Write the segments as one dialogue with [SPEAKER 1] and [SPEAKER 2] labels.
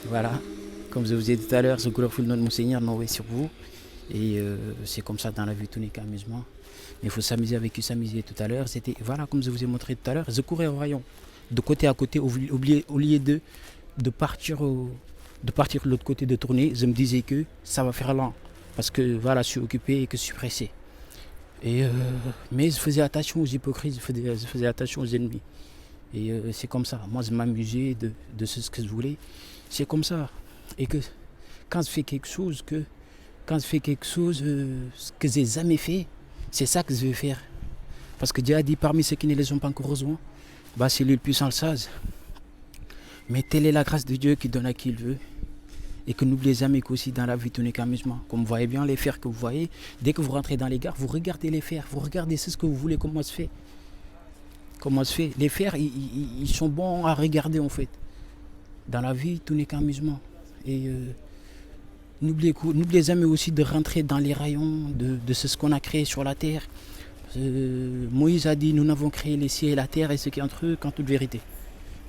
[SPEAKER 1] Voilà. Comme je vous ai dit tout à l'heure, je glorifie le nom de mon Seigneur, Noé sur vous. Et c'est comme ça dans la vie, tout n'est qu'un amusement. Mais il faut s'amuser avec qui s'amuser tout à l'heure. C'était, voilà, comme je vous ai montré tout à l'heure, je courais au rayon, de côté à côté, au lieu de partir de partir de l'autre côté de tourner, je me disais que ça va faire lent. Parce que voilà, je suis occupé et que je suis pressé. Et mais je faisais attention aux hypocrites, je faisais attention aux ennemis. Et c'est comme ça. Moi, je m'amusais de ce que je voulais. C'est comme ça. Et que quand je fais quelque chose, quand je fais quelque chose que j'ai jamais fait, c'est ça que je vais faire. Parce que Dieu a dit parmi ceux qui ne les ont pas encore rejoints, bah, c'est lui le puissant le sage. Mais telle est la grâce de Dieu qui donne à qui il veut. Et que n'oubliez jamais qu'aussi dans la vie, tout n'est qu'amusement. Comme vous voyez bien les fers que vous voyez, dès que vous rentrez dans les gares, vous regardez les fers, vous regardez ce que vous voulez, comment se fait. Comment se fait. Les fers, ils sont bons à regarder en fait. Dans la vie, tout n'est qu'amusement. Et n'oubliez jamais aussi de rentrer dans les rayons de ce qu'on a créé sur la terre. Moïse a dit, nous n'avons créé les cieux et la terre et ce qui est entre eux qu'en toute vérité.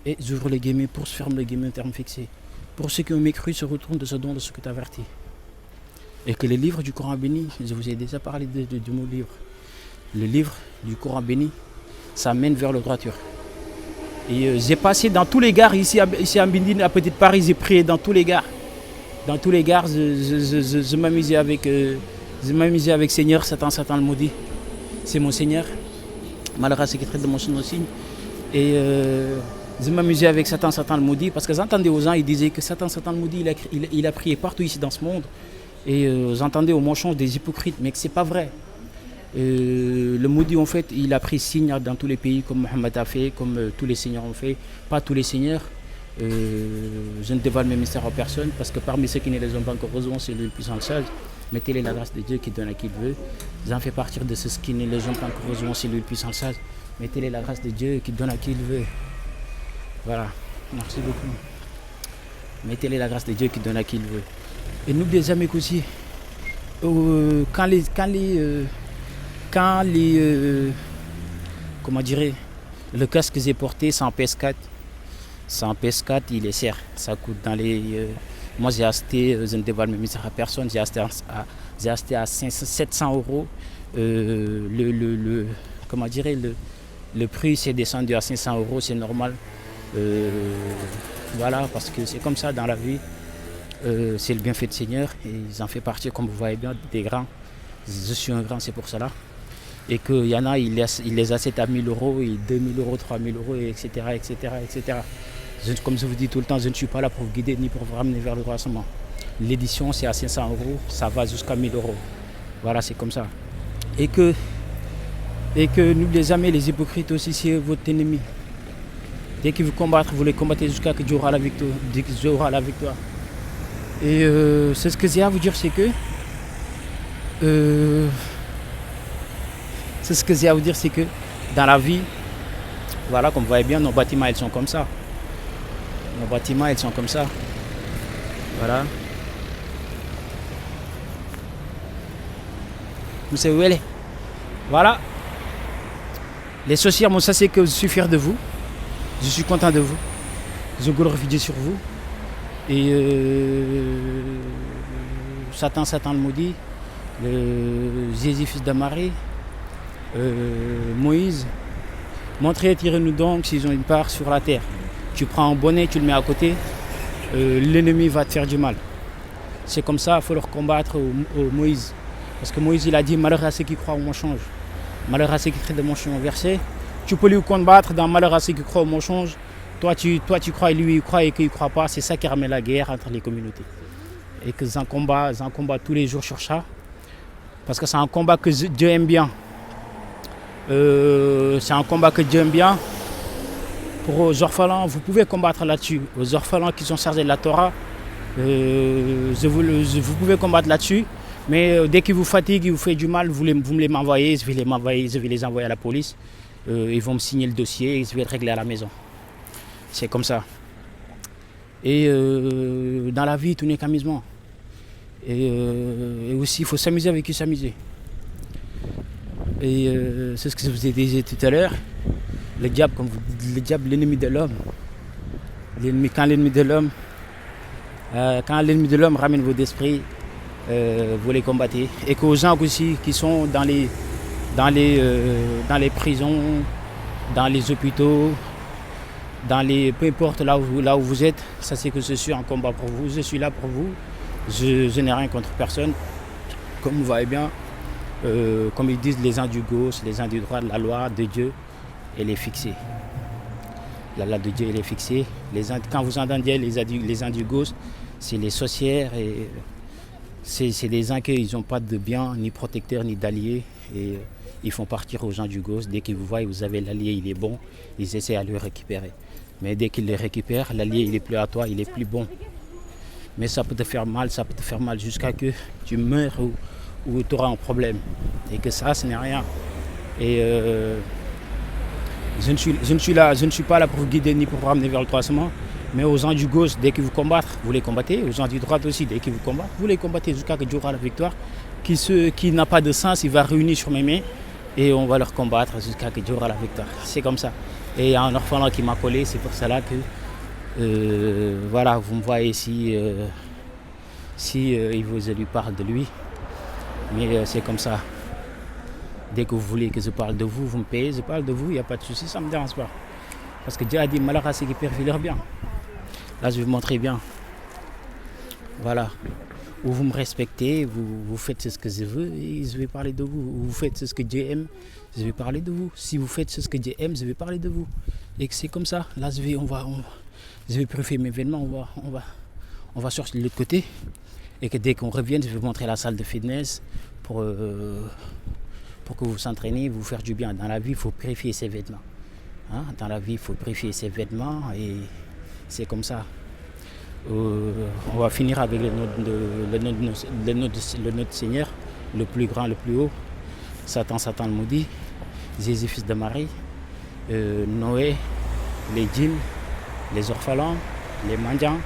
[SPEAKER 1] Et j'ouvre les guillemets pour se fermer les guillemets en termes fixés. Pour ceux qui ont mécru se retournent de ce don de ce que tu as averti. Et que les livres du Coran béni, je vous ai déjà parlé de mon livre. Le livre du Coran béni, ça mène vers le droiture. Et j'ai passé dans tous les gares ici à Mbindine, à Petite Paris, j'ai prié dans tous les gares. Dans tous les gares, je m'amusais avec Seigneur, Satan le maudit. C'est mon Seigneur. Malheureusement, c'est qui traite de mon signe. Et je m'amusais avec Satan le maudit parce que j'entendais aux gens, ils disaient que Satan le maudit, il a prié partout ici dans ce monde. Et j'entendais au mensonge des hypocrites, mais que c'est pas vrai. Le maudit, en fait, il a pris signe dans tous les pays, comme Mohammed a fait, comme tous les seigneurs ont fait. Pas tous les seigneurs. Je ne dévoile mes mystères à personne, parce que parmi ceux qui ne les ont pas encore rejoints, c'est lui le puissant le sage. Mettez-les la grâce de Dieu qui donne à qui il veut. J'en fais partir de ceux qui ne les ont pas encore rejoints, c'est lui le puissant le sage. Mettez-les la grâce de Dieu qui donne à qui il veut. Voilà. Merci beaucoup. Mettez-les la grâce de Dieu qui donne à qui il veut. Et n'oubliez jamais qu'aussi, comment dirais, le casque que j'ai porté, c'est en PS4. C'est en PS4, il est cher. Ça coûte dans les. Moi j'ai acheté, je ne dévoile mes mystères à personne, j'ai acheté à 700 euros. Comment dirais, le prix s'est descendu à 500 euros, c'est normal. Voilà, parce que c'est comme ça dans la vie. C'est le bienfait du Seigneur et ils en font partie, comme vous voyez bien, des grands. Je suis un grand, c'est pour cela. Et qu'il y en a, ils les achètent à 1000 euros, et 2000 euros, 3000 euros, etc. etc., etc. Comme je vous dis tout le temps, je ne suis pas là pour vous guider ni pour vous ramener vers le droitement. L'édition, c'est à 500 euros, ça va jusqu'à 1000 euros. Voilà, c'est comme ça. Et que n'oubliez jamais, les hypocrites aussi, c'est votre ennemi. Dès qu'ils vous combattent, vous les combattez jusqu'à que Dieu aura la victoire. Et c'est ce que j'ai à vous dire, c'est que dans la vie, voilà, comme vous voyez bien, nos bâtiments, ils sont comme ça. Nos bâtiments, ils sont comme ça. Voilà. Vous savez où elle est. Voilà. Les sorcières, moi, ça c'est que je suis fier de vous. Je suis content de vous. Je glorifie Dieu sur vous. Et Satan le maudit, Jésus fils de Marie, Moïse, montrez, tirez-nous donc s'ils ont une part sur la terre. Tu prends un bonnet, tu le mets à côté, l'ennemi va te faire du mal. C'est comme ça, il faut leur combattre au Moïse. Parce que Moïse, il a dit, malheur à ceux qui croient au mensonge. Malheur à ceux qui traitent de mensonge versé. Tu peux lui combattre dans malheur à ceux qui croient au mensonge. Toi tu crois et lui il croit et qu'il ne croit pas. C'est ça qui ramène la guerre entre les communautés. Et que j'en combat tous les jours sur ça. Parce que c'est un combat que Dieu aime bien. C'est un combat que Dieu aime bien. Pour aux orphelins, vous pouvez combattre là-dessus. Aux orphelins qui sont chargés de la Torah, vous pouvez combattre là-dessus. Mais dès qu'ils vous fatiguent, ils vous font du mal, vous me les m'envoyez, je vais les envoyer à la police. Ils vont me signer le dossier et je vais le régler à la maison. C'est comme ça. Et dans la vie, tout n'est qu'amusement. Et aussi, il faut s'amuser avec qui s'amuser. Et c'est ce que je vous ai dit tout à l'heure. Le diable, l'ennemi de l'homme. Quand l'ennemi de l'homme Quand l'ennemi de l'homme ramène vos esprits, vous les combattez. Et qu'aux gens aussi qui sont dans les prisons, dans les hôpitaux, peu importe là où vous êtes, sachez que je suis en combat pour vous, je suis là pour vous, je n'ai rien contre personne. Comme vous voyez bien, comme ils disent les gens du gauche, les gens du droit, la loi de Dieu, elle est fixée. La loi de Dieu, elle est fixée. Quand vous entendez les gens du gauche, c'est les sorcières et c'est des gens qui n'ont pas de bien, ni protecteurs, ni d'alliés. Et ils font partir aux gens du gauche. Dès qu'ils vous voient, vous avez l'allié, il est bon, ils essaient à le récupérer. Mais dès qu'ils le récupèrent, l'allié, il n'est plus à toi, il est plus bon. Mais ça peut te faire mal jusqu'à que tu meurs ou tu auras un problème. Et que ça, ce n'est rien. Et je ne suis pas là pour vous guider ni pour vous ramener vers le croissement. Mais aux gens du gauche, dès qu'ils vous combattent, vous les combattez. Aux gens du droit aussi, dès qu'ils vous combattent, vous les combattez jusqu'à que Dieu aura la victoire. Qui n'a pas de sens, il va réunir sur mes mains et on va leur combattre jusqu'à que Dieu aura la victoire. C'est comme ça. Et il y a un orphelin qui m'a collé, c'est pour cela que voilà, vous me voyez ici, je lui parle de lui. Mais c'est comme ça. Dès que vous voulez que je parle de vous, vous me payez, je parle de vous, il n'y a pas de souci, ça ne me dérange pas. Parce que Dieu a dit, malheur à ceux qui perfident leur bien. Là, je vais vous montrer bien. Voilà. Où vous me respectez, vous faites ce que je veux et je vais parler de vous. Où vous faites ce que Dieu aime, je vais parler de vous. Si vous faites ce que Dieu aime, je vais parler de vous. Et que c'est comme ça. Là, je vais purifier mes vêtements, on va sortir de l'autre côté. Et que dès qu'on revienne, je vais vous montrer la salle de fitness pour que vous s'entraînez, vous faire du bien. Dans la vie, il faut purifier ses vêtements. Hein? Dans la vie, il faut purifier ses vêtements et c'est comme ça. On va finir avec le nom de Seigneur, le plus grand, le plus haut. Satan le maudit. Jésus, fils de Marie. Noé, les djinns, les orphelins, les mendiants.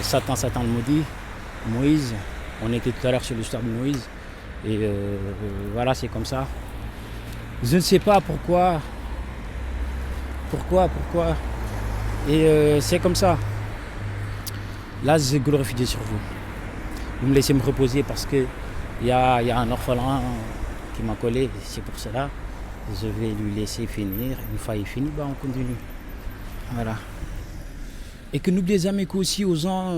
[SPEAKER 1] Satan le maudit. Moïse. On était tout à l'heure sur l'histoire de Moïse. Et voilà, c'est comme ça. Je ne sais pas pourquoi. Et c'est comme ça. Là, je glorifie Dieu sur vous. Vous me laissez me reposer parce que il y a un orphelin qui m'a collé. C'est pour cela. Je vais lui laisser finir. Une fois il finit, on continue. Voilà. Et que n'oubliez jamais qu'aussi aux gens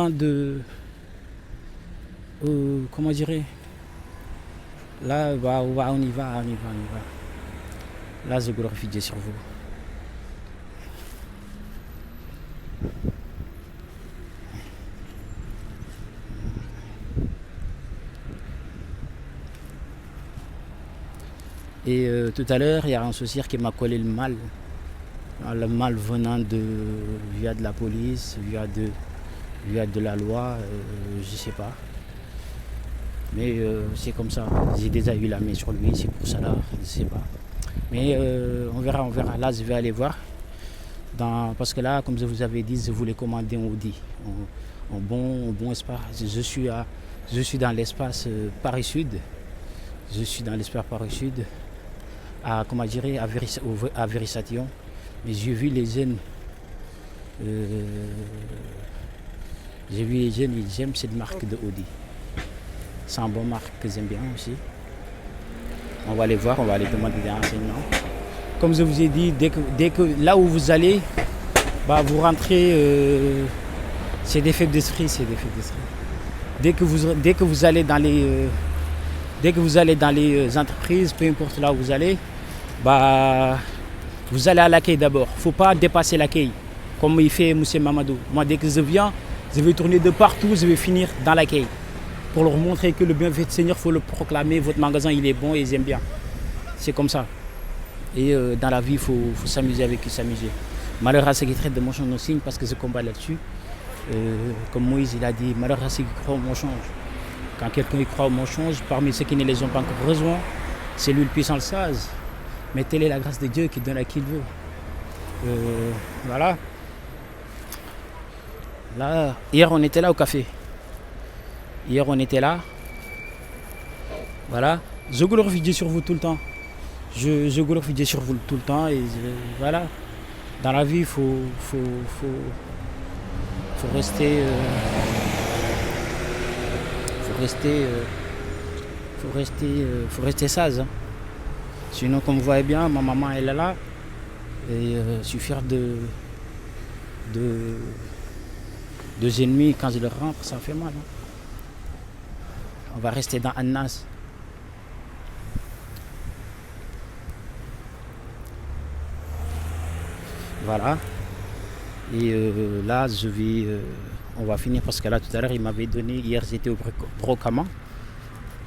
[SPEAKER 1] de... comment dirais là, on y va. Là, je glorifie Dieu sur vous. Et tout à l'heure, il y a un sorcier qui m'a collé le mal. Le mal venant via de la police, via de la loi, je ne sais pas. Mais c'est comme ça. J'ai déjà eu la main sur lui, c'est pour ça là, je ne sais pas. Mais on verra. Là, je vais aller voir. Parce que là, comme je vous avais dit, je voulais commander un Audi. Un bon espace. Je suis dans l'espace Paris Sud. Je suis dans l'espace Paris Sud. À Vérisation. Mais j'ai vu les jeunes. Ils aiment cette marque de Audi. C'est une bonne marque que j'aime bien aussi. On va aller voir, on va aller demander des renseignements. Comme je vous ai dit, dès que là où vous allez, vous rentrez, c'est des faibles d'esprit, Dès que vous allez dans les entreprises, peu importe là où vous allez, vous allez à l'accueil d'abord. Il ne faut pas dépasser l'accueil, comme il fait M. Mamadou. Moi, dès que je viens, je vais tourner de partout, je vais finir dans l'accueil. Pour leur montrer que le bienfait du Seigneur, il faut le proclamer. Votre magasin, il est bon et ils aiment bien. C'est comme ça. Et dans la vie, il faut s'amuser avec s'amuser. Malheur à ceux qui traitent de mon change nos signes parce que je combat là-dessus. Comme Moïse, il a dit, malheur à ceux qui croient au mensonge. Quand quelqu'un y croit au mensonge, parmi ceux qui ne les ont pas encore rejoints, c'est lui le puissant, le sage. Mais telle est la grâce de Dieu qui donne à qui il veut. Voilà. Là, hier, on était là au café. Hier, on était là. Voilà. Je glorifie Dieu sur vous tout le temps. je glorifie Dieu sur vous tout le temps. Voilà. Dans la vie, faut rester, faut rester, faut rester sage, hein. Sinon, comme vous voyez bien, ma maman elle est là et je suis fier de deux ennemis quand je leur rentre, ça fait mal, hein. On va rester dans Annas. Voilà. Et là, on va finir parce que là, tout à l'heure, il m'avait donné, hier, j'étais au Brocama.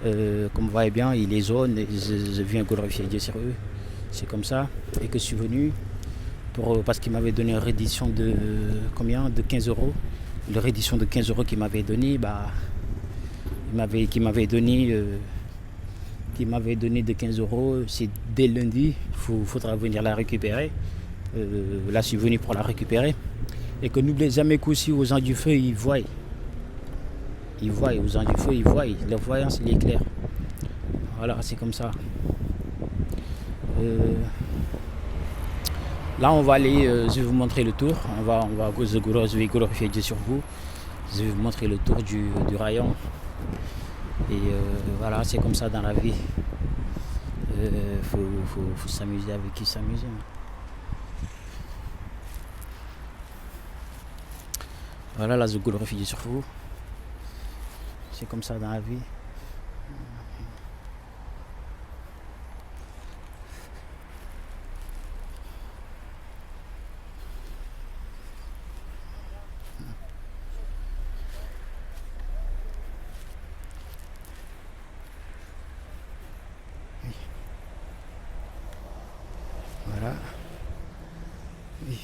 [SPEAKER 1] Comme vous voyez bien, il est zone, et je viens glorifier Dieu sur eux. C'est comme ça. Et que je suis venu parce qu'il m'avait donné une réédition de combien? De 15 euros. La réédition de 15 euros qu'il m'avait donné, qui m'avait donné de 15 euros, c'est dès lundi, il faudra venir la récupérer. Là, je suis venu pour la récupérer. Et que n'oubliez jamais qu'aussi aux gens du feu, ils voient. Ils voient, aux gens du feu, ils voient. Leur voyance, il est clair. Voilà, c'est comme ça. Là, on va aller, je vais vous montrer le tour. Je vais glorifier Dieu sur vous. Je vais vous montrer le tour du rayon. Et voilà, c'est comme ça dans la vie. Faut s'amuser avec qui s'amuser. Voilà, là, je glorifie Dieu sur vous. C'est comme ça dans la vie. Voilà. Oui.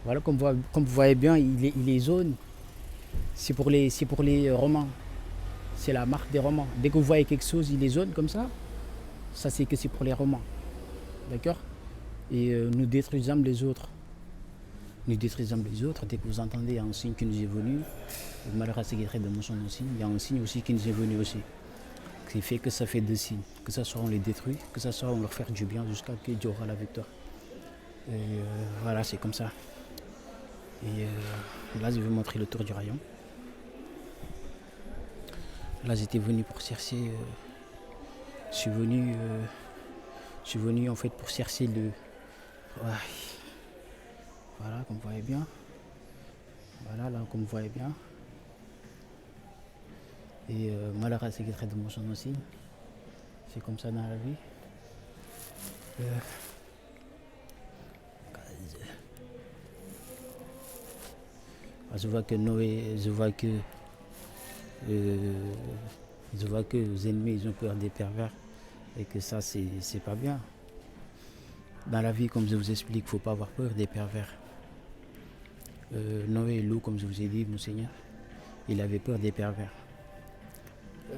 [SPEAKER 1] Voilà, comme vous voyez bien, il est jaune. C'est pour les romans. C'est la marque des romans. Dès que vous voyez quelque chose, il est jaune comme ça c'est que c'est pour les romans. D'accord? Et nous détruisons les autres. Nous détruisons les autres. Dès que vous entendez un signe qui nous est venu, malheureusement, c'est de mon son aussi, il y a un signe aussi qui nous est venu aussi. Qui fait que ça fait deux signes. Que ce soit on les détruit, que ce soit on leur fait du bien jusqu'à ce qu'il y aura la victoire. Et voilà, c'est comme ça. Et là, je vais vous montrer le tour du rayon. Là, j'étais venu pour chercher. Je suis venu en fait pour chercher le. Ouais. Voilà, comme vous voyez bien. Voilà, là, comme vous voyez bien. Et malheureusement, c'est très de mon son aussi. C'est comme ça dans la vie. Je vois que Noé, je vois que les ennemis ils ont peur des pervers et que ça c'est pas bien. Dans la vie, comme je vous explique, il ne faut pas avoir peur des pervers. Noé et Lou, comme je vous ai dit, mon Seigneur, il avait peur des pervers.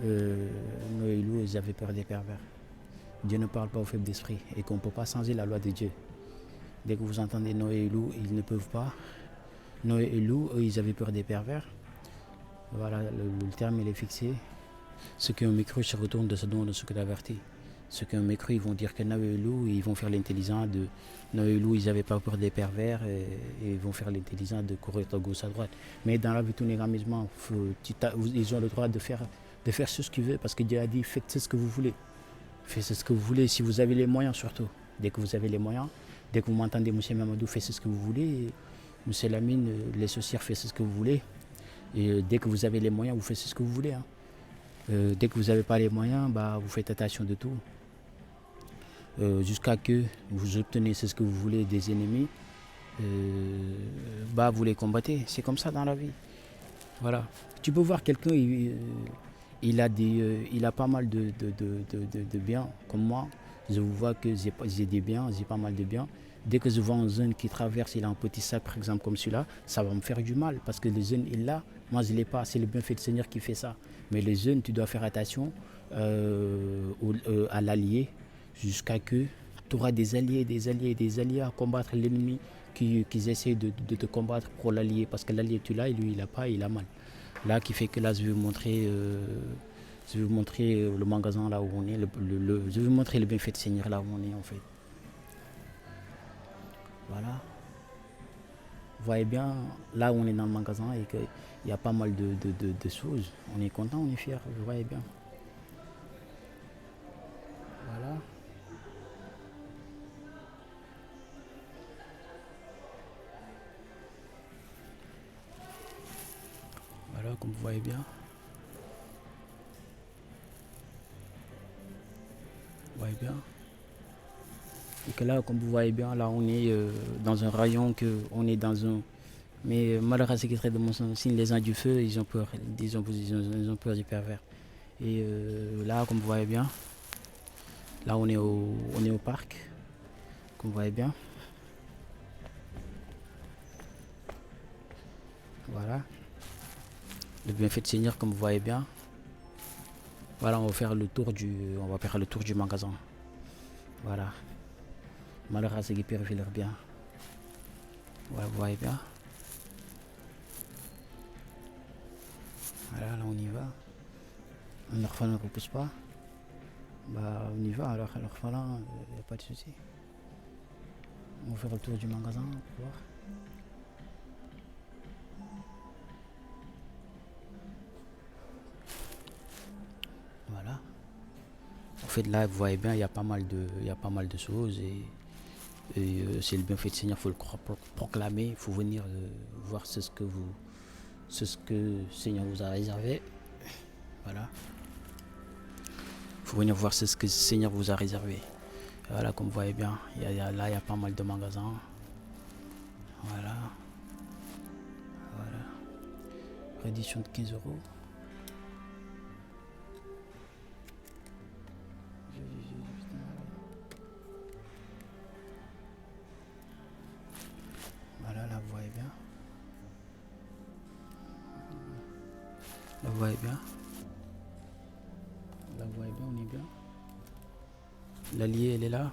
[SPEAKER 1] Noé et Lou, ils avaient peur des pervers. Dieu ne parle pas aux faibles d'esprit et qu'on ne peut pas changer la loi de Dieu. Dès que vous entendez Noé et Lou, ils ne peuvent pas. Noé et Lou, eux, ils avaient peur des pervers. Voilà, le terme il est fixé. Ceux qui ont mécru se retournent de ce dont de ce que d'averti. Ceux qui ont mécru, ils vont dire que Noé et Lou, ils vont faire l'intelligent de Noé et Lou, ils n'avaient pas peur des pervers et ils vont faire l'intelligent de courir de gauche à droite. Mais dans la vie, tout négativement, ils ont le droit de faire ce qu'ils veulent parce que Dieu a dit faites ce que vous voulez. Faites ce que vous voulez si vous avez les moyens surtout. Dès que vous avez les moyens, dès que vous m'entendez, M. Mamadou, faites ce que vous voulez. M. Lamine, les sorcières, faites ce que vous voulez. Et dès que vous avez les moyens, vous faites ce que vous voulez. Hein. Dès que vous n'avez pas les moyens, vous faites attention de tout. Jusqu'à que vous obtenez ce que vous voulez des ennemis, vous les combattez. C'est comme ça dans la vie. Voilà. Tu peux voir quelqu'un, il a pas mal de biens, comme moi. Je vous vois que j'ai des biens, j'ai pas mal de biens. Dès que je vois un jeune qui traverse, il a un petit sac, par exemple, comme celui-là, ça va me faire du mal. Parce que le jeune, il l'a, moi, je ne l'ai pas. C'est le bienfait du Seigneur qui fait ça. Mais les jeunes, tu dois faire attention à l'allié, jusqu'à que tu auras des alliés à combattre l'ennemi qu'ils essaient de te combattre pour l'allié, parce que l'allié tu l'as et lui il a pas, il a mal. Là qui fait que là je vais vous montrer le magasin là où on est, je vais vous montrer le bienfait de Seigneur là où on est en fait. Voilà. Vous voyez bien là où on est dans le magasin et qu'il y a pas mal de choses. On est content, on est fier, vous voyez bien. Voilà. Voilà, comme vous voyez bien. Vous voyez bien. Et que là, comme vous voyez bien, là on est dans un rayon que on est dans un. Mais malheureusement, ce qui serait de mon signe, les gens du feu, ils ont peur, ils ont peur du pervers. Et là, comme vous voyez bien, là on est au parc, comme vous voyez bien. Voilà. Le bienfait de Seigneur, comme vous voyez bien. Voilà, on va faire le tour du magasin. Voilà. Malheureusement, ce qui purifie leur bien. Voilà, vous voyez bien. Voilà, là on y va. Un orphelin ne repousse pas. Bah on y va, alors l'orphelin, il n'y a pas de souci. On va faire le tour du magasin pour voir. Voilà. En fait là vous voyez bien, il y a pas mal de choses et c'est le bienfait du Seigneur, il faut le proclamer, il faut venir voir ce que le Seigneur vous a réservé. Voilà. Il faut venir voir ce que le Seigneur vous a réservé. Voilà, comme vous voyez bien, là il y a pas mal de magasins. Voilà. Voilà. Réduction de 15 euros. Voilà, là vous voyez bien. Là vous voyez bien. Là vous voyez bien, on est bien. L'allié elle est là.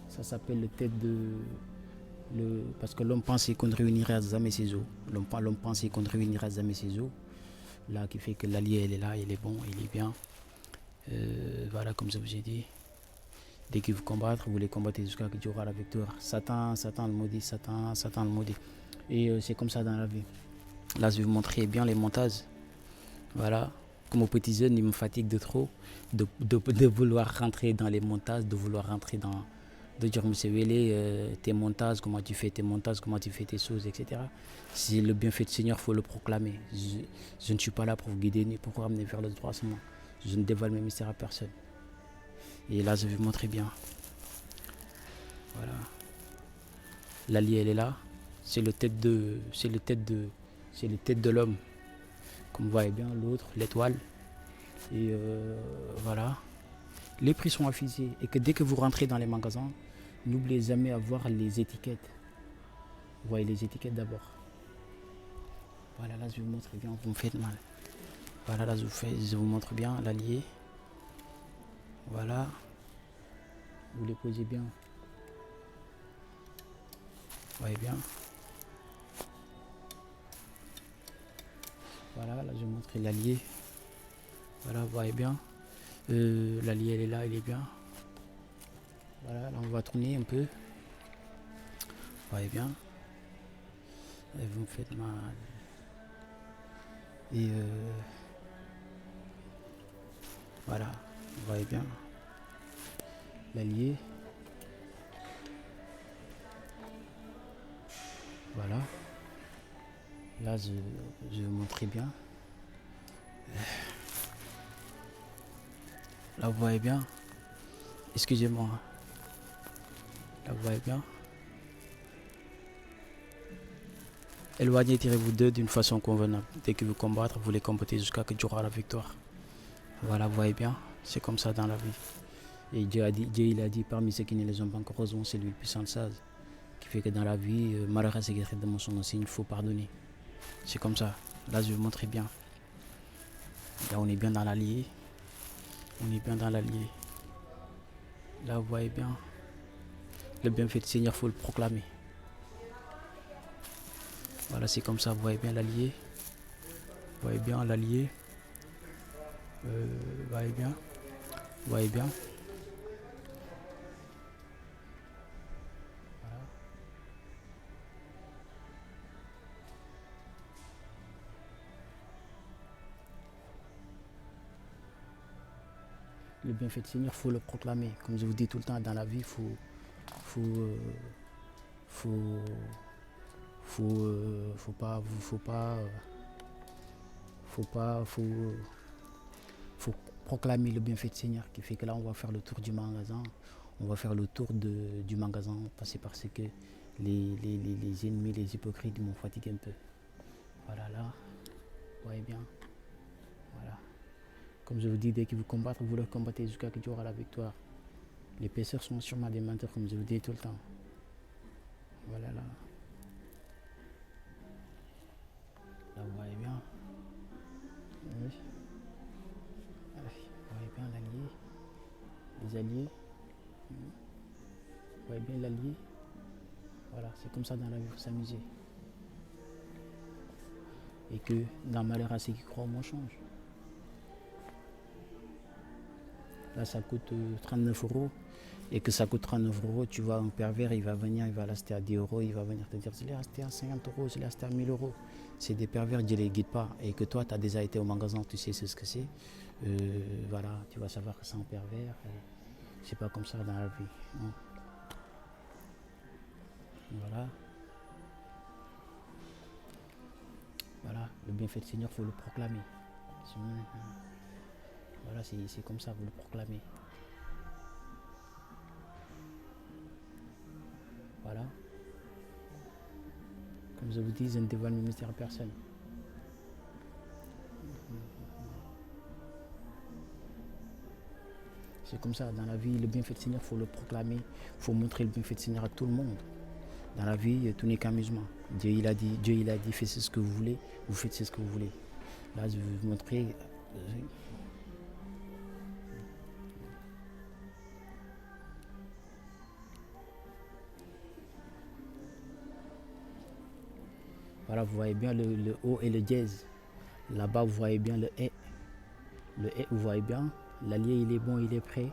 [SPEAKER 1] Ça s'appelle le tête de. Parce que l'homme pensait qu'on réunirait à Zam et ses eaux. L'homme pensait qu'on réunirait à Zam et ses eaux. Là qui fait que l'allié elle est là, il est bon, il est bien. Voilà, comme je vous ai dit. Dès qu'il vous combattre, vous les combattez jusqu'à ce qu'il y aura la victoire. Satan le maudit, Satan le maudit. Et c'est comme ça dans la vie. Là, je vais vous montrer bien les montages. Voilà. Comme aux petits jeunes, ils me fatiguent de trop. De vouloir rentrer dans les montages, de vouloir rentrer dans. De dire, monsieur Wélé, tes montages, comment tu fais tes montages, comment tu fais tes choses, etc. Si le bienfait du Seigneur, il faut le proclamer. Je ne suis pas là pour vous guider ni pour vous ramener vers le droit seulement. Je ne dévoile mes mystères à personne. Et là, je vais vous montrer bien. Voilà. L'allié, elle est là. C'est le tête de l'homme. Comme vous voyez bien, l'autre, l'étoile. Et voilà. Les prix sont affichés. Et que dès que vous rentrez dans les magasins, n'oubliez jamais à voir les étiquettes. Vous voyez les étiquettes d'abord. Voilà, là, je vous montre bien. Vous me faites mal. Voilà, là, je vous montre bien l'allié. Voilà. Vous les posez bien. Vous voyez bien. Voilà, là je vous montre l'allié. Voilà, vous voyez bien. L'allié elle est là, il est bien. Voilà, là on va tourner un peu. Vous voyez bien. Et vous me faites mal. Et voilà, vous voyez bien. L'allié. Voilà. Là, je vais vous montrer bien. Là, vous voyez bien. Excusez-moi. Là, vous voyez bien. Éloignez, tirez-vous d'eux d'une façon convenable. Dès que vous combattre, vous les combattez jusqu'à ce que Dieu aura la victoire. Voilà, vous voyez bien. C'est comme ça dans la vie. Et Dieu il a dit, parmi ceux qui ne les ont pas encore rejoints, c'est lui le puissant sage. Qui fait que dans la vie, malgré ce qui est de mon son aussi, il faut pardonner. C'est comme ça. Là, je vais vous montrer bien. Là, on est bien dans l'allié. On est bien dans l'allié. Là, vous voyez bien. Le bienfait du Seigneur, il faut le proclamer. Voilà, c'est comme ça, vous voyez bien l'allié. Vous voyez bien l'allié. Vous voyez bien. Vous voyez bien. Voilà. Le bienfait du Seigneur, il faut le proclamer. Comme je vous dis tout le temps, dans la vie, faut, faut, faut pas, faut proclamer le bienfait du Seigneur, qui fait que là, on va faire le tour du magasin. On va faire le tour du magasin, parce que les ennemis, les hypocrites m'ont fatigué un peu. Voilà, là, vous voyez bien. Voilà. Comme je vous dis, dès qu'ils vous combattent, vous leur combattez jusqu'à que Dieu aura la victoire. Les pécheurs sont sûrement des menteurs, comme je vous dis tout le temps. Voilà, là. Là, vous voyez bien. Oui. Vous voyez bien l'allié. Les alliés. Vous voyez bien l'allié. Voilà, c'est comme ça dans la vie, il faut s'amuser. Et que dans malheur à ceux qui croient, on change. Là, ça coûte 39 euros. Et que ça coûte 39 euros, tu vois, un pervers, il va venir, il va l'acheter à 10 euros, il va venir te dire, je l'ai acheté à 50 euros, je l'ai acheté à 1000 euros. C'est des pervers, Dieu ne les guide pas. Et que toi, tu as déjà été au magasin, tu sais ce que c'est. Voilà, tu vas savoir que c'est un pervers. C'est pas comme ça dans la vie. Non. Voilà. Voilà, le bienfait du Seigneur, il faut le proclamer. Voilà, c'est comme ça, vous le proclamez. Voilà. Comme je vous dis, je ne dévoile mes mystères à personne. C'est comme ça, dans la vie, le bienfait du Seigneur, il faut le proclamer. Il faut montrer le bienfait du Seigneur à tout le monde. Dans la vie, tout n'est qu'amusement. Dieu il a dit, faites ce que vous voulez, vous faites ce que vous voulez. Là, je vais vous montrer. Voilà, vous voyez bien le haut et le dièse. Là-bas, vous voyez bien le et. Le et, vous voyez bien. L'allié, il est bon, il est prêt.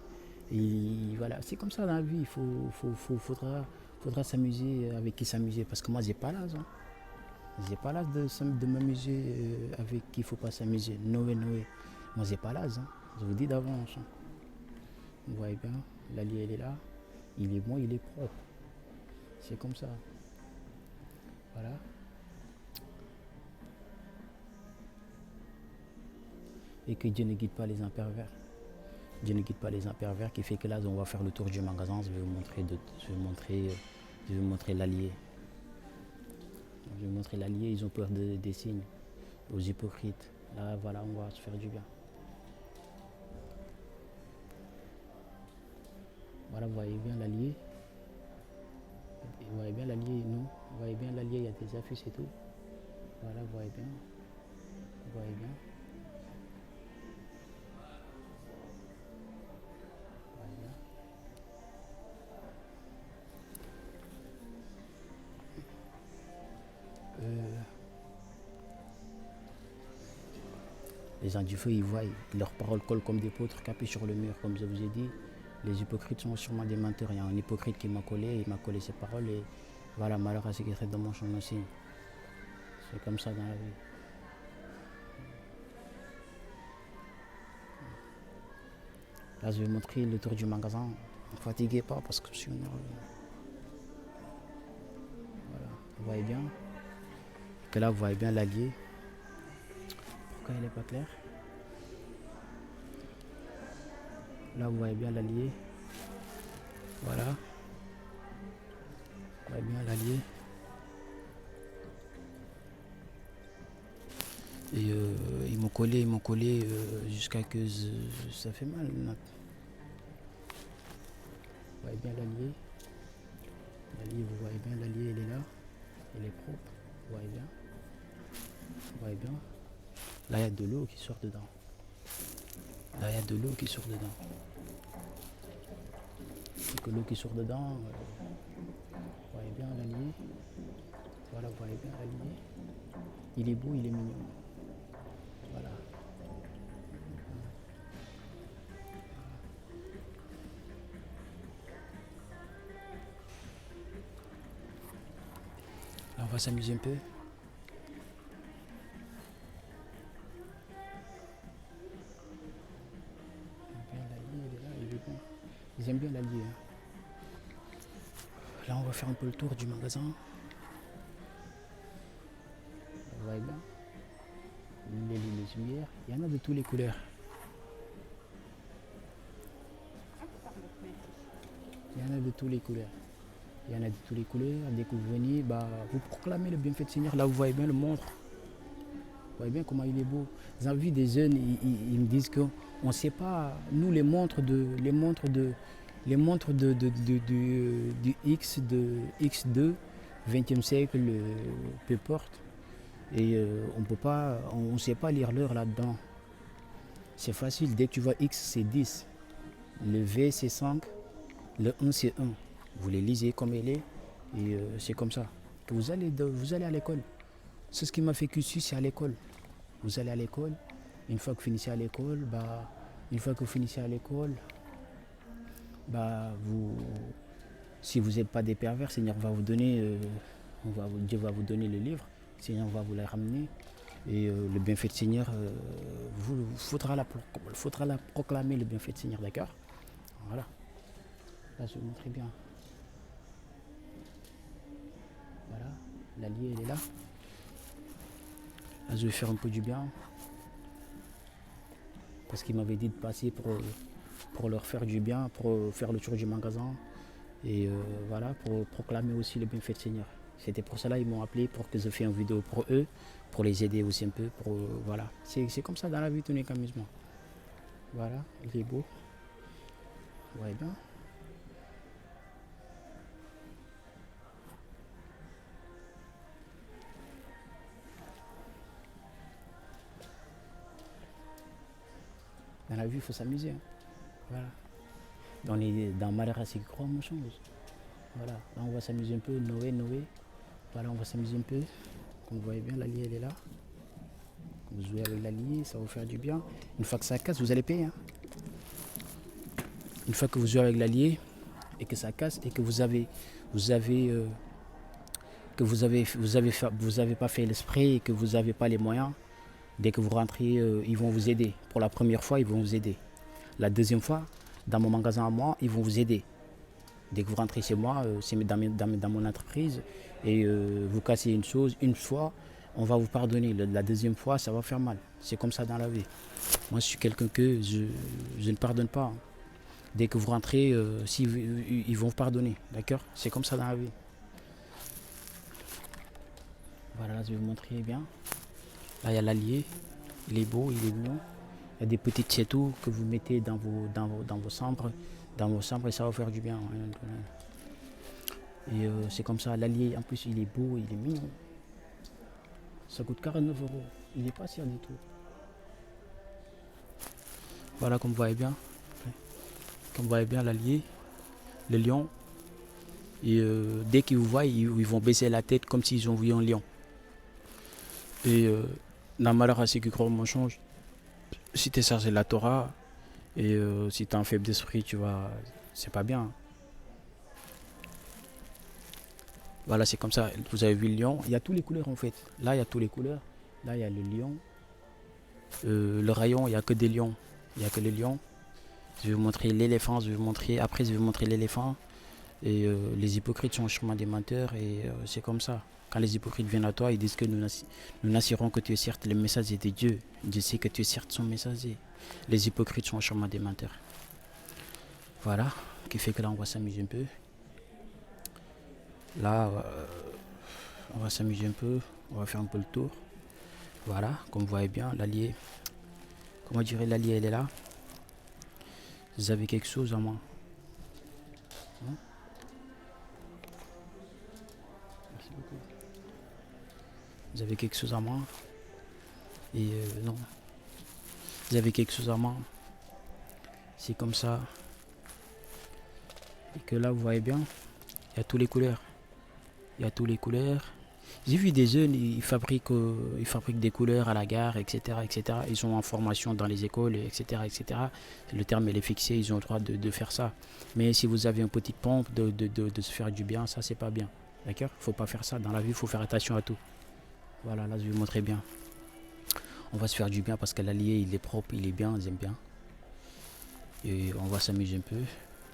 [SPEAKER 1] Et voilà, c'est comme ça dans la vie. Faudra s'amuser avec qui s'amuser. Parce que moi, j'ai pas l'âge. Hein. J'ai pas l'âge de m'amuser avec qui il faut pas s'amuser. Noé. Moi, j'ai pas l'âge. Hein. Je vous dis d'avance. Hein. Vous voyez bien, l'allié, il est là. Il est bon, il est propre. C'est comme ça. Voilà. Et que Dieu ne guide pas les impervers. Dieu ne guide pas les impervers, qui fait que là, on va faire le tour du magasin. Je vais vous montrer l'allié. Je vais vous montrer l'allié. Ils ont peur des signes, aux hypocrites. Là, voilà, on va se faire du bien. Voilà, vous voyez bien l'allié. Vous voyez bien l'allié, non. Vous voyez bien l'allié, il y a des affiches et tout. Voilà, vous voyez bien. Vous voyez bien. Les gens du feu, ils voient, leurs paroles collent comme des poutres capées sur le mur. Comme je vous ai dit, les hypocrites sont sûrement des menteurs. Il y a un hypocrite qui m'a collé, il m'a collé ses paroles et voilà, malheur à ceux qui traitent de mon chemin aussi. C'est comme ça dans la vie. Là, je vais montrer le tour du magasin. Ne fatiguez pas parce que je suis nerveux. Voilà, vous voyez bien. Que là, vous voyez bien l'allié. Pourquoi il n'est pas clair? Là, vous voyez bien l'allié. Voilà. Vous voyez bien l'allié. Et ils m'ont collé jusqu'à que ça fait mal. Vous voyez bien l'allié. L'allié, vous voyez bien l'allié, il est là. Il est propre. Vous voyez bien. Vous voyez bien. Là, il y a de l'eau qui sort dedans. Là, il y a de l'eau qui sort dedans. et que l'eau qui sort dedans, vous voyez bien l'allié. Voilà, vous voyez bien l'allié. Il est beau, il est mignon. Voilà. Là, on va s'amuser un peu. L'allié, il est là, il est bon. Ils aiment bien l'allié. Hein. Là, on va faire un peu le tour du magasin. Vous voyez bien. Les lumières, il y en a de toutes les couleurs. Il y en a de toutes les couleurs. Il y en a de toutes les couleurs. Dès que vous venez, vous proclamez le bienfait du Seigneur. Là, vous voyez bien le montre. Vous voyez bien comment il est beau. Vous avez vu des jeunes, ils me disent qu'on ne sait pas, nous, les montres du X2, 20e siècle, peu importe. Et on ne sait pas lire l'heure là-dedans. C'est facile, dès que tu vois X, c'est 10. Le V, c'est 5. Le 1, c'est 1. Vous les lisez comme il est. Et c'est comme ça. Vous allez à l'école. C'est ce qui m'a fait QC, c'est à l'école. Vous allez à l'école. Une fois que vous finissez à l'école, si vous n'êtes pas des pervers, Seigneur va vous donner, Dieu va vous donner le livre. Seigneur va vous les ramener. Et le bienfait du Seigneur, faudra la proclamer, le bienfait du Seigneur, d'accord? Voilà. Là, je vous montre bien. Voilà. L'allié, elle est là. Là, je vais faire un peu du bien. Parce qu'il m'avait dit de passer pour leur faire du bien, pour faire le tour du magasin. Et voilà, pour proclamer aussi le bienfait du Seigneur. C'était pour cela qu'ils m'ont appelé pour que je fasse une vidéo pour eux, pour les aider aussi un peu. Voilà. C'est comme ça dans la vie, tout n'est qu'amusement. Voilà, il est beau. Vous voyez bien. Dans la vie, il faut s'amuser. Hein. Voilà. Dans Malheur à ceux qui croient, on change. Voilà. Là, on va s'amuser un peu. Noé. Voilà, on va s'amuser un peu. Comme vous voyez bien, l'allié, elle est là. Vous jouez avec l'allié, ça va vous faire du bien. Une fois que ça casse, vous allez payer. Hein. Une fois que vous jouez avec l'allié et que ça casse et que vous avez pas fait l'esprit et que vous n'avez pas les moyens, dès que vous rentrez, ils vont vous aider. Pour la première fois, ils vont vous aider. La deuxième fois, dans mon magasin à moi, ils vont vous aider. Dès que vous rentrez chez moi, c'est dans mon entreprise, et vous cassez une chose, une fois, on va vous pardonner. La deuxième fois, ça va faire mal. C'est comme ça dans la vie. Moi, je suis quelqu'un que je ne pardonne pas. Dès que vous rentrez, ils vont vous pardonner. D'accord? C'est comme ça dans la vie. Voilà, là, je vais vous montrer bien. Là, il y a l'allié. Il est beau, il est mignon. Il y a des petites chétous que vous mettez dans vos chambres. Dans vos chambres, et ça va faire du bien. Et c'est comme ça. L'allié, en plus, il est beau, il est mignon. Ça coûte 49 €. Il n'est pas cher du tout. Voilà, comme vous voyez bien. Comme vous voyez bien, l'allié, le lion. Et dès qu'ils vous voient, ils vont baisser la tête comme s'ils ont vu un lion. Et dans Malheur à ceux qui croient au mensonge, si tu es chargé de la Torah, et si tu es un faible d'esprit, c'est pas bien. Voilà, c'est comme ça. Vous avez vu le lion. Il y a toutes les couleurs en fait. Là, il y a toutes les couleurs. Là, il y a le lion. Le rayon, il n'y a que des lions. Il n'y a que les lions. Je vais vous montrer l'éléphant. Après, je vais vous montrer l'éléphant. Et les hypocrites sont au chemin des menteurs. Et c'est comme ça. Quand les hypocrites viennent à toi, ils disent que nous n'assurons que tu es certes le messager de Dieu. Dieu sait que tu es certes son messager. Les hypocrites sont au chemin des menteurs. Voilà. Qui fait que là, on va s'amuser un peu. Là, on va s'amuser un peu. On va faire un peu le tour. Voilà. Comme vous voyez bien, l'allié. Comment dirais l'allié, elle est là. Vous avez quelque chose en moi. Hein? Merci beaucoup. Vous avez quelque chose à moi. Et non. Vous avez quelque chose à moi. C'est comme ça. Et que là, vous voyez bien, il y a toutes les couleurs. Il y a toutes les couleurs. J'ai vu des jeunes, ils fabriquent des couleurs à la gare, etc., etc. Ils sont en formation dans les écoles, etc., etc. Le terme il est fixé, ils ont le droit de faire ça. Mais si vous avez une petite pompe, de se faire du bien, ça c'est pas bien. D'accord? Il ne faut pas faire ça. Dans la vie, il faut faire attention à tout. Voilà, là je vais vous montrer bien. On va se faire du bien parce que l'allié il est propre, il est bien, j'aime bien. Et on va s'amuser un peu.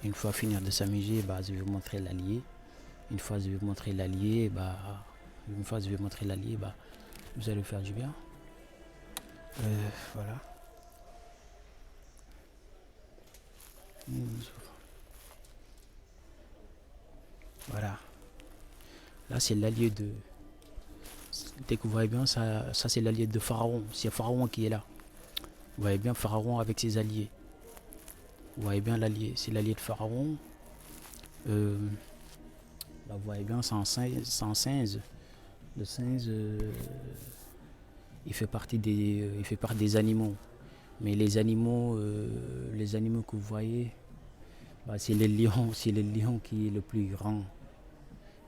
[SPEAKER 1] Une fois finir de s'amuser, bah, je vais vous montrer l'allié. Une fois je vais vous montrer l'allié, bah, vous allez faire du bien. Voilà. Voilà. Là c'est l'allié de. Dès que vous voyez bien, ça c'est l'allié de Pharaon. C'est Pharaon qui est là. Vous voyez bien Pharaon avec ses alliés. Vous voyez bien l'allié, c'est l'allié de Pharaon. Là, vous voyez bien, c'est un singe. Le singe, il fait partie des animaux. Mais les animaux que vous voyez, bah, c'est le lion, c'est le lion qui est le plus grand.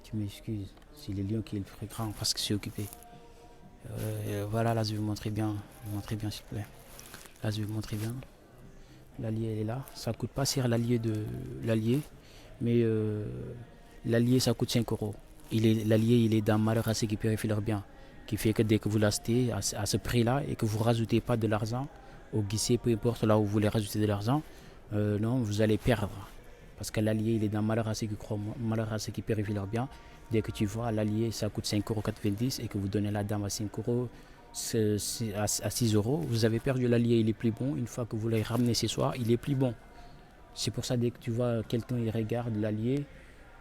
[SPEAKER 1] Tu m'excuses, c'est le lion qui est le plus grand parce que c'est occupé. Voilà, là je vais vous montrer bien, s'il vous plaît. Là je vais vous montrer bien. L'allié elle est là. Ça coûte pas cher l'allié mais l'allié ça coûte 5 euros. L'allié il est d'un malheur à ceux qui purifient leur bien. Qui fait que dès que vous l'achetez à ce prix-là et que vous ne rajoutez pas de l'argent au guichet, peu importe là où vous voulez rajouter de l'argent, non, vous allez perdre. Parce que l'allié il est d'un malheur à ceux qui croient, malheur à ceux qui purifient leur bien. Dès que tu vois l'allié ça coûte 5,90 € et que vous donnez la dame à 5 euros, à 6 euros, vous avez perdu l'allié, il est plus bon. Une fois que vous l'avez ramené ce soir, il est plus bon. C'est pour ça dès que tu vois quelqu'un, il regarde l'allié,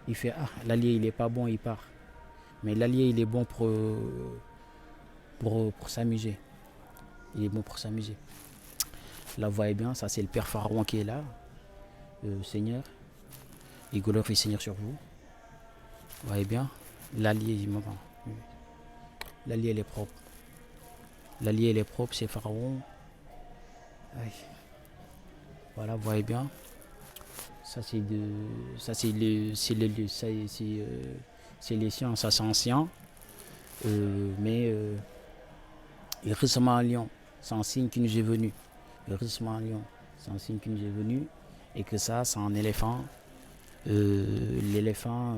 [SPEAKER 1] il fait ah, l'allié il est pas bon, il part. Mais l'allié il est bon pour s'amuser. Il est bon pour s'amuser. Là vous voyez bien, ça c'est le père Pharaon qui est là, Seigneur. Et glorifie Seigneur sur vous. Vous voyez bien, l'allié il m'entend. L'allié il est propre. L'allié il est propre, c'est Pharaon. Aïe. Voilà, vous voyez bien. Ça c'est les sciences, ça c'est ancien. Mais récemment à Lyon, c'est un signe qui nous est venu. Récemment à Lyon, c'est un signe qui nous est venu. Et que ça, c'est un éléphant. L'éléphant,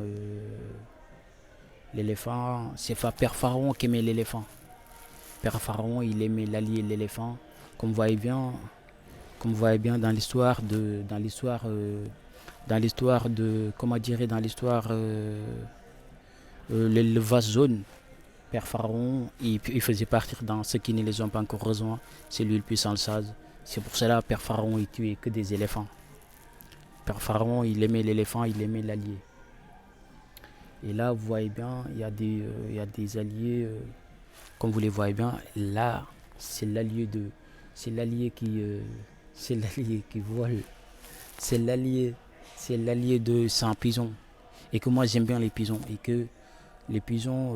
[SPEAKER 1] c'est Père Pharaon qui aimait l'éléphant. Père Pharaon, il aimait l'allié l'éléphant. Comme vous voyez bien, dans l'histoire comment dire, dans l'histoire, le vase jaune, Père Pharaon, il faisait partir dans ceux qui ne les ont pas encore rejoints. C'est lui le puissant le sage. C'est pour cela Père Pharaon, il tuait que des éléphants. Père Pharaon, il aimait l'éléphant, il aimait l'allié. Et là, vous voyez bien, il y a des alliés, comme vous les voyez bien. Là, c'est l'allié qui vole. C'est l'allié de Saint Pison. Et que moi, j'aime bien les pisons. Et que les pigeons,